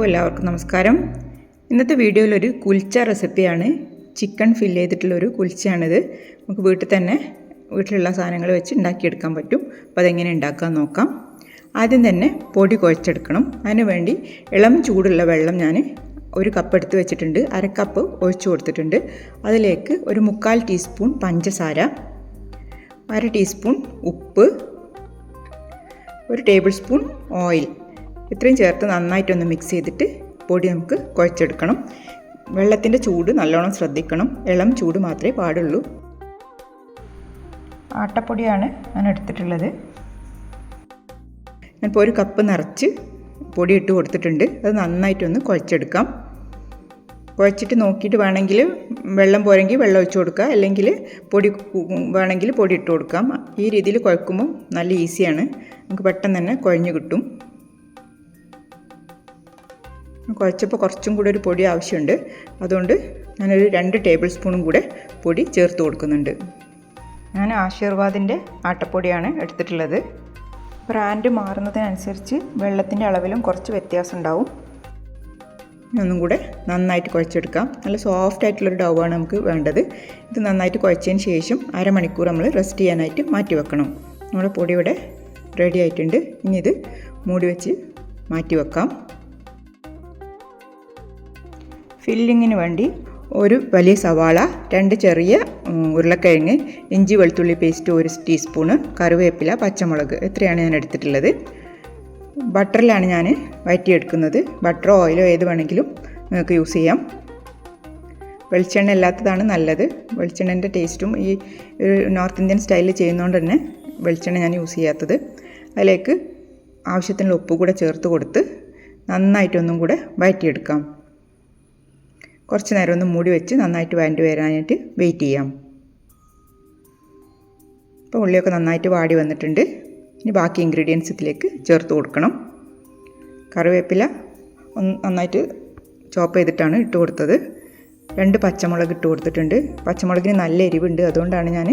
എല്ലാവർക്കും നമസ്കാരം. ഇന്നത്തെ വീഡിയോയിൽ ഒരു കുൽച്ച റെസിപ്പിയാണ്. ചിക്കൻ ഫില്ല് ചെയ്തിട്ടുള്ളൊരു കുൽച്ചയാണിത്. നമുക്ക് വീട്ടിലുള്ള സാധനങ്ങൾ വെച്ച് ഉണ്ടാക്കിയെടുക്കാൻ പറ്റും. അപ്പോൾ അതെങ്ങനെ ഉണ്ടാക്കാൻ നോക്കാം. ആദ്യം തന്നെ പൊടി കുഴച്ചെടുക്കണം. അതിന് വേണ്ടി ഇളം ചൂടുള്ള വെള്ളം ഞാൻ ഒരു കപ്പ് എടുത്ത് വെച്ചിട്ടുണ്ട്. അര കപ്പ് ഒഴിച്ചു കൊടുത്തിട്ടുണ്ട്. അതിലേക്ക് ഒരു 1/4 ടീസ്പൂൺ പഞ്ചസാര, 1 ടീസ്പൂൺ ഉപ്പ്, 1 ടേബിൾ സ്പൂൺ ഓയിൽ, ഇത്രയും ചേർത്ത് നന്നായിട്ടൊന്ന് മിക്സ് ചെയ്തിട്ട് പൊടി നമുക്ക് കുഴച്ചെടുക്കണം. വെള്ളത്തിൻ്റെ ചൂട് നല്ലോണം ശ്രദ്ധിക്കണം. ഇളം ചൂട് മാത്രമേ പാടുള്ളൂ. ആട്ടപ്പൊടിയാണ് ഞാൻ എടുത്തിട്ടുള്ളത്. ഞാനിപ്പോൾ 1 കപ്പ് നിറച്ച് പൊടി ഇട്ട് കൊടുത്തിട്ടുണ്ട്. അത് നന്നായിട്ടൊന്ന് കുഴച്ചെടുക്കാം. കുഴച്ചിട്ട് നോക്കിയിട്ട് വേണമെങ്കിൽ വെള്ളം പോരെങ്കിൽ വെള്ളം ഒഴിച്ച് കൊടുക്കുക, അല്ലെങ്കിൽ പൊടി വേണമെങ്കിൽ പൊടി ഇട്ട് കൊടുക്കാം. ഈ രീതിയിൽ കുഴക്കുമ്പോൾ നല്ല ഈസിയാണ്. നമുക്ക് പെട്ടെന്ന് തന്നെ കുഴഞ്ഞ് കിട്ടും. കുഴച്ചപ്പോൾ കുറച്ചും കൂടെ ഒരു പൊടി ആവശ്യമുണ്ട്. അതുകൊണ്ട് ഞാനൊരു 2 ടേബിൾ സ്പൂണും കൂടെ പൊടി ചേർത്ത് കൊടുക്കുന്നുണ്ട്. ഞാൻ ആശീർവാദിൻ്റെ ആട്ടപ്പൊടിയാണ് എടുത്തിട്ടുള്ളത്. ബ്രാൻഡ് മാറുന്നതിനനുസരിച്ച് വെള്ളത്തിൻ്റെ അളവിലും കുറച്ച് വ്യത്യാസം ഉണ്ടാവും. ഒന്നും കൂടെ നന്നായിട്ട് കുഴച്ചെടുക്കാം. നല്ല സോഫ്റ്റ് ആയിട്ടുള്ളൊരു ഡൗവാണ് നമുക്ക് വേണ്ടത്. ഇത് നന്നായിട്ട് കുഴച്ചതിന് ശേഷം അരമണിക്കൂർ നമ്മൾ റെസ്റ്റ് ചെയ്യാനായിട്ട് മാറ്റി വെക്കണം. നമ്മുടെ പൊടി ഇവിടെ റെഡി ആയിട്ടുണ്ട്. ഇനി ഇത് മൂടി വെച്ച് മാറ്റി വെക്കാം. ഫില്ലിങ്ങിന് വേണ്ടി ഒരു വലിയ സവാള, 2 ചെറിയ ഉരുളക്കിഴങ്ങ്, ഇഞ്ചി വെളുത്തുള്ളി പേസ്റ്റ് 1 ടീസ്പൂണ്, കറിവേപ്പില, പച്ചമുളക്, ഇത്രയാണ് ഞാൻ എടുത്തിട്ടുള്ളത്. ബട്ടറിലാണ് ഞാൻ വഴറ്റിയെടുക്കുന്നത്. ബട്ടറോ ഓയിലോ ഏത് വേണമെങ്കിലും നിങ്ങൾക്ക് യൂസ് ചെയ്യാം. വെളിച്ചെണ്ണ ഇല്ലാത്തതാണ് നല്ലത്. വെളിച്ചെണ്ണൻ്റെ ടേസ്റ്റും ഈ നോർത്ത് ഇന്ത്യൻ സ്റ്റൈലിൽ ചെയ്യുന്നതുകൊണ്ട് തന്നെ വെളിച്ചെണ്ണ ഞാൻ യൂസ് ചെയ്യാത്തത്. അതിലേക്ക് ആവശ്യത്തിനുള്ള ഉപ്പ് കൂടെ ചേർത്ത് കൊടുത്ത് നന്നായിട്ടൊന്നും കൂടെ വഴറ്റിയെടുക്കാം. കുറച്ച് നേരം ഒന്ന് മൂടി വെച്ച് നന്നായിട്ട് വഴറ്റി വരാനായിട്ട് വെയിറ്റ് ചെയ്യാം. ഇപ്പോൾ ഉള്ളിയൊക്കെ നന്നായിട്ട് വാടി വന്നിട്ടുണ്ട്. ഇനി ബാക്കി ഇൻഗ്രീഡിയൻസ് ഇതിലേക്ക് ചേർത്ത് കൊടുക്കണം. കറിവേപ്പില നന്നായിട്ട് ചോപ്പ് ചെയ്തിട്ടാണ് ഇട്ട് കൊടുത്തത്. 2 പച്ചമുളക് ഇട്ട് കൊടുത്തിട്ടുണ്ട്. പച്ചമുളകിന് നല്ല എരിവുണ്ട്, അതുകൊണ്ടാണ് ഞാൻ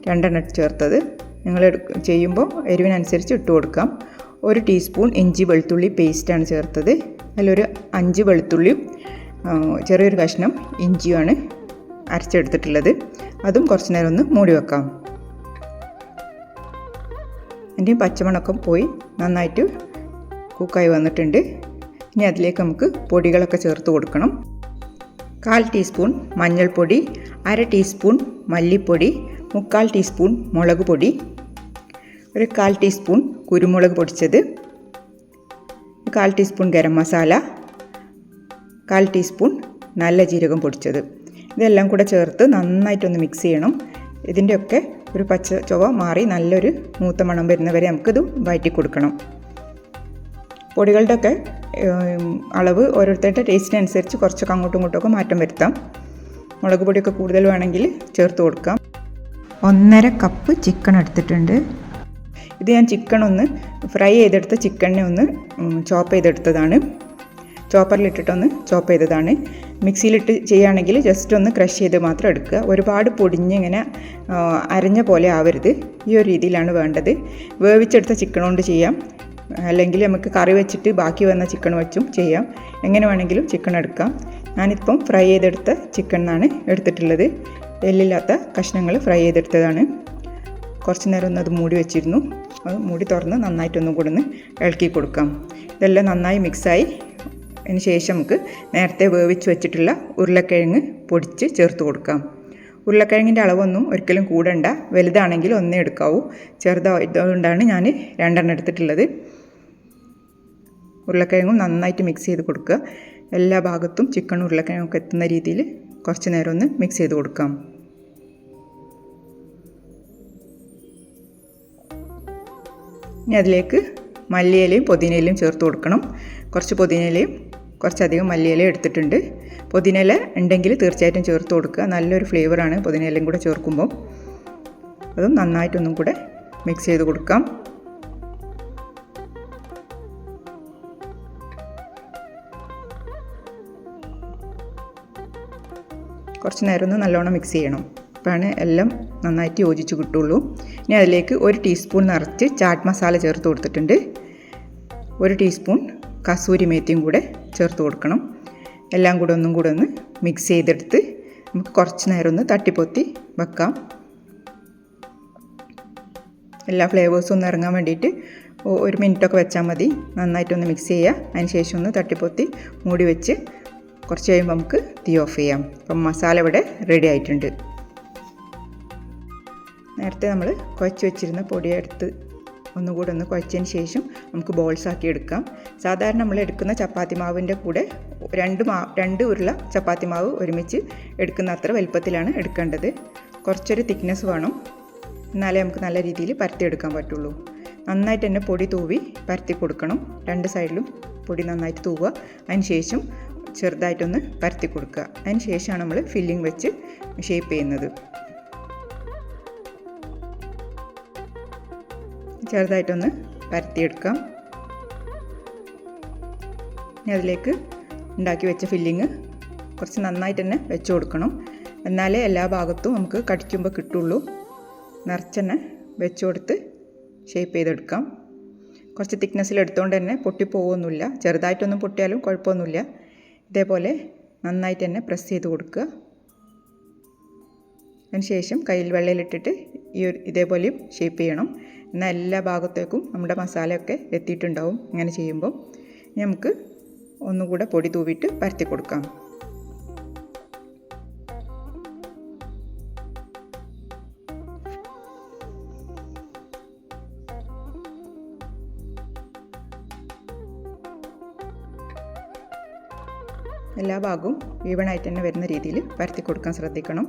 2 ചേർത്തത്. നിങ്ങൾ ചെയ്യുമ്പോൾ എരിവിനനുസരിച്ച് ഇട്ട് കൊടുക്കാം. 1 ടീസ്പൂൺ ഇഞ്ചി വെളുത്തുള്ളി പേസ്റ്റാണ് ചേർത്തത്. അതിലൊരു 5 വെളുത്തുള്ളിയും ചെറിയൊരു കഷ്ണം ഇഞ്ചിയുമാണ് അരച്ചെടുത്തിട്ടുള്ളത്. അതും കുറച്ച് നേരം ഒന്ന് മൂടി വെക്കാം. എൻ്റെ പച്ചമണക്കം പോയി നന്നായിട്ട് കുക്കായി വന്നിട്ടുണ്ട്. ഇനി അതിലേക്ക് നമുക്ക് പൊടികളൊക്കെ ചേർത്ത് കൊടുക്കണം. 1/4 ടീസ്പൂൺ മഞ്ഞൾപ്പൊടി, 1/2 ടീസ്പൂൺ മല്ലിപ്പൊടി, 3/4 ടീസ്പൂൺ മുളക് പൊടി, 1/4 ടീസ്പൂൺ കുരുമുളക് പൊടിച്ചത്, 1/4 ടീസ്പൂൺ ഗരം മസാല, 1/4 ടീസ്പൂൺ നല്ല ജീരകം പൊടിച്ചത്. ഇതെല്ലാം കൂടെ ചേർത്ത് നന്നായിട്ടൊന്ന് മിക്സ് ചെയ്യണം. ഇതിൻ്റെയൊക്കെ ഒരു പച്ച ചുവ മാറി നല്ലൊരു മൂത്ത മണം വരുന്നവരെ നമുക്കിത് വഴറ്റി കൊടുക്കണം. പൊടികളുടെയൊക്കെ അളവ് ഓരോരുത്തരുടെ ടേസ്റ്റിനനുസരിച്ച് കുറച്ചൊക്കെ അങ്ങോട്ടും ഇങ്ങോട്ടുമൊക്കെ മാറ്റം വരുത്താം. മുളക് പൊടിയൊക്കെ കൂടുതൽ വേണമെങ്കിൽ ചേർത്ത് കൊടുക്കാം. 1.5 കപ്പ് ചിക്കൻ എടുത്തിട്ടുണ്ട്. ഇത് ഞാൻ ചിക്കൻ ഒന്ന് ഫ്രൈ ചെയ്തെടുത്ത ചിക്കനെ ഒന്ന് ചോപ്പ് ചെയ്തെടുത്തതാണ്. ചോപ്പറിലിട്ടിട്ടൊന്ന് ചോപ്പ് ചെയ്തതാണ്. മിക്സിയിലിട്ട് ചെയ്യുകയാണെങ്കിൽ ജസ്റ്റ് ഒന്ന് ക്രഷ് ചെയ്ത് മാത്രം എടുക്കുക. ഒരുപാട് പൊടിഞ്ഞ് ഇങ്ങനെ അരഞ്ഞ പോലെ ആവരുത്. ഈ ഒരു രീതിയിലാണ് വേണ്ടത്. വേവിച്ചെടുത്ത ചിക്കൻ കൊണ്ട് ചെയ്യാം, അല്ലെങ്കിൽ നമുക്ക് കറി വെച്ചിട്ട് ബാക്കി വന്ന ചിക്കൻ വെച്ചും ചെയ്യാം. എങ്ങനെ വേണമെങ്കിലും ചിക്കൻ എടുക്കാം. ഞാനിപ്പം ഫ്രൈ ചെയ്തെടുത്ത ചിക്കൻ എന്നാണ് എടുത്തിട്ടുള്ളത്. എല്ലില്ലാത്ത കഷ്ണങ്ങൾ ഫ്രൈ ചെയ്തെടുത്തതാണ്. കുറച്ച് നേരം ഒന്ന് അത് മൂടി വെച്ചിരുന്നു. അത് മൂടി തുറന്ന് നന്നായിട്ടൊന്നും കൂടെ ഒന്ന് ഇളക്കി കൊടുക്കാം. ഇതെല്ലാം നന്നായി മിക്സായി അതിന് ശേഷം നമുക്ക് നേരത്തെ വേവിച്ച് വെച്ചിട്ടുള്ള ഉരുളക്കിഴങ്ങ് പൊടിച്ച് ചേർത്ത് കൊടുക്കാം. ഉരുളക്കിഴങ്ങിൻ്റെ അളവൊന്നും ഒരിക്കലും കൂടണ്ട. വലുതാണെങ്കിൽ 1 എടുക്കാവൂ. ചെറുതായതുകൊണ്ടാണ് ഞാൻ 2 എടുത്തിട്ടുള്ളത്. ഉരുളക്കിഴങ്ങും നന്നായിട്ട് മിക്സ് ചെയ്ത് കൊടുക്കുക. എല്ലാ ഭാഗത്തും ചിക്കനും ഉരുളക്കിഴങ്ങൊക്കെ എത്തുന്ന രീതിയിൽ കുറച്ച് നേരം ഒന്ന് മിക്സ് ചെയ്ത് കൊടുക്കാം. ഇനി അതിലേക്ക് മല്ലിയിലയും പുതിനയിലയും ചേർത്ത് കൊടുക്കണം. കുറച്ച് പുതിനയിലയും കുറച്ചധികം മല്ലിയിലയും എടുത്തിട്ടുണ്ട്. പുതിനയില ഉണ്ടെങ്കിൽ തീർച്ചയായിട്ടും ചേർത്ത് കൊടുക്കുക. നല്ലൊരു ഫ്ലേവറാണ് പുതിനയിലയും കൂടെ ചേർക്കുമ്പോൾ. അതും നന്നായിട്ടൊന്നും കൂടെ മിക്സ് ചെയ്ത് കൊടുക്കാം. കുറച്ച് നേരം ഒന്ന് നല്ലോണം മിക്സ് ചെയ്യണം. അപ്പോഴാണ് എല്ലാം നന്നായിട്ട് യോജിച്ച് കിട്ടുള്ളൂ. ഇനി അതിലേക്ക് 1 ടീസ്പൂൺ നിറച്ച് ചാട്ട് മസാല ചേർത്ത് കൊടുത്തിട്ടുണ്ട്. 1 ടീസ്പൂൺ കസൂരി മേത്തിയും കൂടെ ചേർത്ത് കൊടുക്കണം. എല്ലാം കൂടെ ഒന്നും കൂടെ ഒന്ന് മിക്സ് ചെയ്തെടുത്ത് നമുക്ക് കുറച്ച് നേരം ഒന്ന് തട്ടിപ്പൊത്തി വെക്കാം. എല്ലാ ഫ്ലേവേഴ്സും ഒന്ന് ഇറങ്ങാൻ വേണ്ടിയിട്ട് 1 മിനിറ്റൊക്കെ വെച്ചാൽ മതി. നന്നായിട്ടൊന്ന് മിക്സ് ചെയ്യുക. അതിന് ശേഷം ഒന്ന് തട്ടിപ്പൊത്തി മൂടി വെച്ച് കുറച്ച് കഴിയുമ്പോൾ നമുക്ക് തീ ഓഫ് ചെയ്യാം. അപ്പം മസാല ഇവിടെ റെഡി ആയിട്ടുണ്ട്. നേരത്തെ നമ്മൾ കുഴച്ച് വെച്ചിരുന്ന പൊടി എടുത്ത് ഒന്നുകൂടെ ഒന്ന് കുഴച്ചതിന് ശേഷം നമുക്ക് ബോൾസ് ആക്കി എടുക്കാം. സാധാരണ നമ്മൾ എടുക്കുന്ന ചപ്പാത്തി മാവിൻ്റെ കൂടെ 2 ഉരുള ചപ്പാത്തി മാവ് ഒരുമിച്ച് എടുക്കുന്ന അത്ര വലുപ്പത്തിലാണ് എടുക്കേണ്ടത്. കുറച്ചൊരു തിക്നെസ് വേണം, എന്നാലേ നമുക്ക് നല്ല രീതിയിൽ പരത്തിയെടുക്കാൻ പറ്റുള്ളൂ. നന്നായിട്ട് തന്നെ പൊടി തൂവി പരത്തി കൊടുക്കണം. 2 സൈഡിലും പൊടി നന്നായിട്ട് തൂവുക. അതിന് ശേഷം ചെറുതായിട്ടൊന്ന് പരത്തി കൊടുക്കുക. അതിന് ശേഷമാണ് നമ്മൾ ഫില്ലിംഗ് വെച്ച് ഷേപ്പ് ചെയ്യുന്നത്. ചെറുതായിട്ടൊന്ന് പരത്തിയെടുക്കാം. ഇനി അതിലേക്ക് ഉണ്ടാക്കി വെച്ച ഫില്ലിങ് കുറച്ച് നന്നായിട്ട് തന്നെ വെച്ച് കൊടുക്കണം. എന്നാലേ എല്ലാ ഭാഗത്തും നമുക്ക് കടിക്കുമ്പോൾ കിട്ടുള്ളൂ. നിറച്ചെന്നെ വെച്ച് കൊടുത്ത് ഷേപ്പ് ചെയ്തെടുക്കാം. കുറച്ച് തിക്നെസ്സിൽ എടുത്തുകൊണ്ട് തന്നെ പൊട്ടിപ്പോവുന്നില്ല. ചെറുതായിട്ടൊന്നും പൊട്ടിയാലും കുഴപ്പമൊന്നുമില്ല. ഇതേപോലെ നന്നായിട്ട് തന്നെ പ്രസ് ചെയ്ത് കൊടുക്കുക. അതിന് ശേഷം കയ്യിൽ വെള്ളയിലിട്ടിട്ട് ഇതേപോലെയും ഷേപ്പ് ചെയ്യണം. എന്നാൽ എല്ലാ ഭാഗത്തേക്കും നമ്മുടെ മസാലയൊക്കെ എത്തിയിട്ടുണ്ടാവും ഇങ്ങനെ ചെയ്യുമ്പോൾ. ഇനി നമുക്ക് ഒന്നുകൂടെ പൊടി തൂവിയിട്ട് പരത്തി കൊടുക്കാം. എല്ലാ ഭാഗവും ഈവണായിട്ട് തന്നെ വരുന്ന രീതിയിൽ പരത്തി കൊടുക്കാൻ ശ്രദ്ധിക്കണം.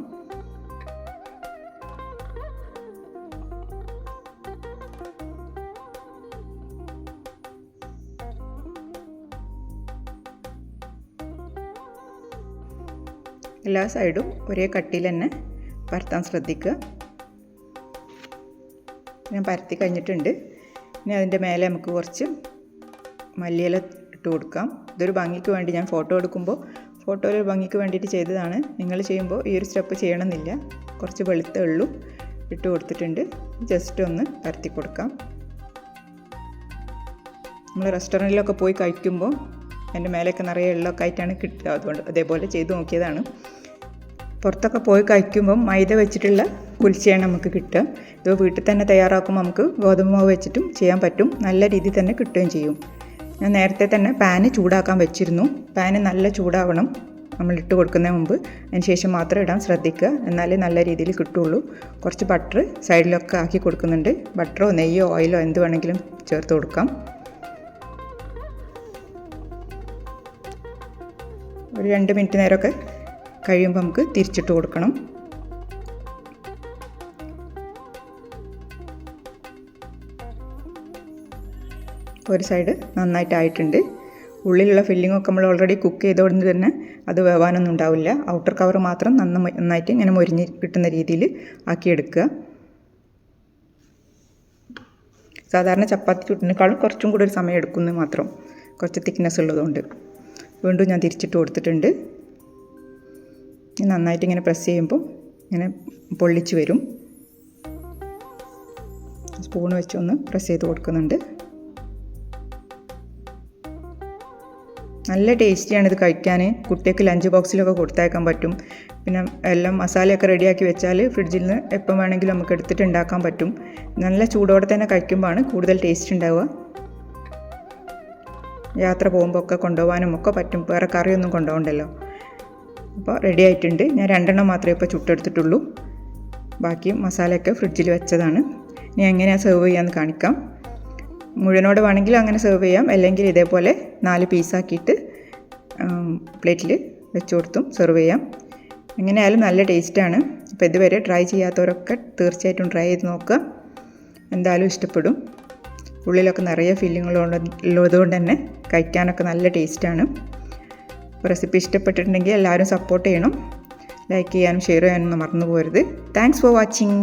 എല്ലാ സൈഡും ഒരേ കട്ടിയിൽ തന്നെ പരത്താൻ ശ്രദ്ധിക്കുക. ഞാൻ പരത്തി കഴിഞ്ഞിട്ടുണ്ട്. ഇനി അതിൻ്റെ മേലെ നമുക്ക് കുറച്ച് മല്ലിയില ഇട്ട് കൊടുക്കാം. ഇതൊരു ഭംഗിക്ക് വേണ്ടി ഞാൻ ഫോട്ടോ എടുക്കുമ്പോൾ ഫോട്ടോയിൽ ഭംഗിക്ക് വേണ്ടിയിട്ട് ചെയ്തതാണ്. നിങ്ങൾ ചെയ്യുമ്പോൾ ഈ ഒരു സ്റ്റെപ്പ് ചെയ്യണമെന്നില്ല. കുറച്ച് വെളുത്ത എള്ളും ഇട്ട് കൊടുത്തിട്ടുണ്ട്. ജസ്റ്റ് ഒന്ന് പരത്തി കൊടുക്കാം. നമ്മൾ റെസ്റ്റോറൻറ്റിലൊക്കെ പോയി കഴിക്കുമ്പോൾ അതിൻ്റെ മേലെയൊക്കെ നിറയെ എള്ളൊക്കെ ആയിട്ടാണ് കിട്ടുക. അതുകൊണ്ട് അതേപോലെ ചെയ്ത് നോക്കിയതാണ്. പുറത്തൊക്കെ പോയി കഴിക്കുമ്പം മൈദ വെച്ചിട്ടുള്ള കുൽച്ചയാണ് നമുക്ക് കിട്ടുക. ഇത് വീട്ടിൽ തന്നെ തയ്യാറാക്കുമ്പോൾ നമുക്ക് ഗോതമ്പ് മാവ് വെച്ചിട്ടും ചെയ്യാൻ പറ്റും. നല്ല രീതിയിൽ തന്നെ കിട്ടുകയും ചെയ്യും. ഞാൻ നേരത്തെ തന്നെ പാന് ചൂടാക്കാൻ വെച്ചിരുന്നു. പാന് നല്ല ചൂടാവണം നമ്മളിട്ട് കൊടുക്കുന്നതിന് മുമ്പ്. അതിന് ശേഷം മാത്രം ഇടാൻ ശ്രദ്ധിക്കുക. എന്നാലേ നല്ല രീതിയിൽ കിട്ടുള്ളൂ. കുറച്ച് ബട്ടർ സൈഡിലൊക്കെ ആക്കി കൊടുക്കുന്നുണ്ട്. ബട്ടറോ നെയ്യോ ഓയിലോ എന്ത് വേണമെങ്കിലും ചേർത്ത് കൊടുക്കാം. ഒരു 2 മിനിറ്റ് നേരമൊക്കെ കഴിയുമ്പോൾ നമുക്ക് തിരിച്ചിട്ട് കൊടുക്കണം. ഒരു സൈഡ് നന്നായിട്ടായിട്ടുണ്ട്. ഉള്ളിലുള്ള ഫില്ലിങ്ങൊക്കെ നമ്മൾ ഓൾറെഡി കുക്ക് ചെയ്തുകൊണ്ട് തന്നെ അത് വേവാനൊന്നും ഉണ്ടാവില്ല. ഔട്ടർ കവർ മാത്രം നന്നായിട്ട് ഇങ്ങനെ മൊരിഞ്ഞ് കിട്ടുന്ന രീതിയിൽ ആക്കിയെടുക്കുക. സാധാരണ ചപ്പാത്തി ചുട്ടിനേക്കാളും കുറച്ചും കൂടി ഒരു സമയം എടുക്കുന്നത് മാത്രം, കുറച്ച് തിക്നെസ് ഉള്ളതുകൊണ്ട്. വീണ്ടും ഞാൻ തിരിച്ചിട്ട് കൊടുത്തിട്ടുണ്ട്. നന്നായിട്ട് ഇങ്ങനെ പ്രസ് ചെയ്യുമ്പോൾ ഇങ്ങനെ പൊള്ളിച്ച് വരും. സ്പൂൺ വെച്ചൊന്ന് പ്രസ് ചെയ്ത് കൊടുക്കുന്നുണ്ട്. നല്ല ടേസ്റ്റിയാണ് ഇത് കഴിക്കാൻ. കുട്ടികൾക്ക് ലഞ്ച് ബോക്സിലൊക്കെ കൊടുത്തയക്കാൻ പറ്റും. പിന്നെ എല്ലാം മസാലയൊക്കെ റെഡിയാക്കി വെച്ചാൽ ഫ്രിഡ്ജിൽ നിന്ന് എപ്പം വേണമെങ്കിലും നമുക്ക് എടുത്തിട്ട് ഉണ്ടാക്കാൻ പറ്റും. നല്ല ചൂടോടെ തന്നെ കഴിക്കുമ്പോഴാണ് കൂടുതൽ ടേസ്റ്റ് ഉണ്ടാവുക. യാത്ര പോകുമ്പോൾ ഒക്കെ കൊണ്ടുപോകാനും ഒക്കെ പറ്റും. വേറെ കറിയൊന്നും കൊണ്ടുപോകണ്ടല്ലോ. അപ്പോൾ റെഡി ആയിട്ടുണ്ട്. ഞാൻ 2 മാത്രമേ ഇപ്പോൾ ചുട്ടെടുത്തിട്ടുള്ളൂ. ബാക്കി മസാലയൊക്കെ ഫ്രിഡ്ജിൽ വെച്ചതാണ്. ഇനി എങ്ങനെയാണ് സെർവ് ചെയ്യാമെന്ന് കാണിക്കാം. മുഴുവനോട് വേണമെങ്കിൽ അങ്ങനെ സെർവ് ചെയ്യാം. അല്ലെങ്കിൽ ഇതേപോലെ 4 പീസാക്കിയിട്ട് പ്ലേറ്റിൽ വെച്ച് കൊടുത്തും സെർവ് ചെയ്യാം. എങ്ങനെയായാലും നല്ല ടേസ്റ്റാണ്. അപ്പോൾ ഇതുവരെ ട്രൈ ചെയ്യാത്തവരൊക്കെ തീർച്ചയായിട്ടും ട്രൈ ചെയ്ത് നോക്കുക. എന്തായാലും ഇഷ്ടപ്പെടും. ഉള്ളിലൊക്കെ നിറയെ ഫില്ലിങ്ങുള്ളതുകൊണ്ട് തന്നെ കഴിക്കാനൊക്കെ നല്ല ടേസ്റ്റാണ്. റെസിപ്പി ഇഷ്ടപ്പെട്ടിട്ടുണ്ടെങ്കിൽ എല്ലാവരും സപ്പോർട്ട് ചെയ്യണം. ലൈക്ക് ചെയ്യാനും ഷെയർ ചെയ്യാനും മറന്നു പോകരുത്. Thanks for watching.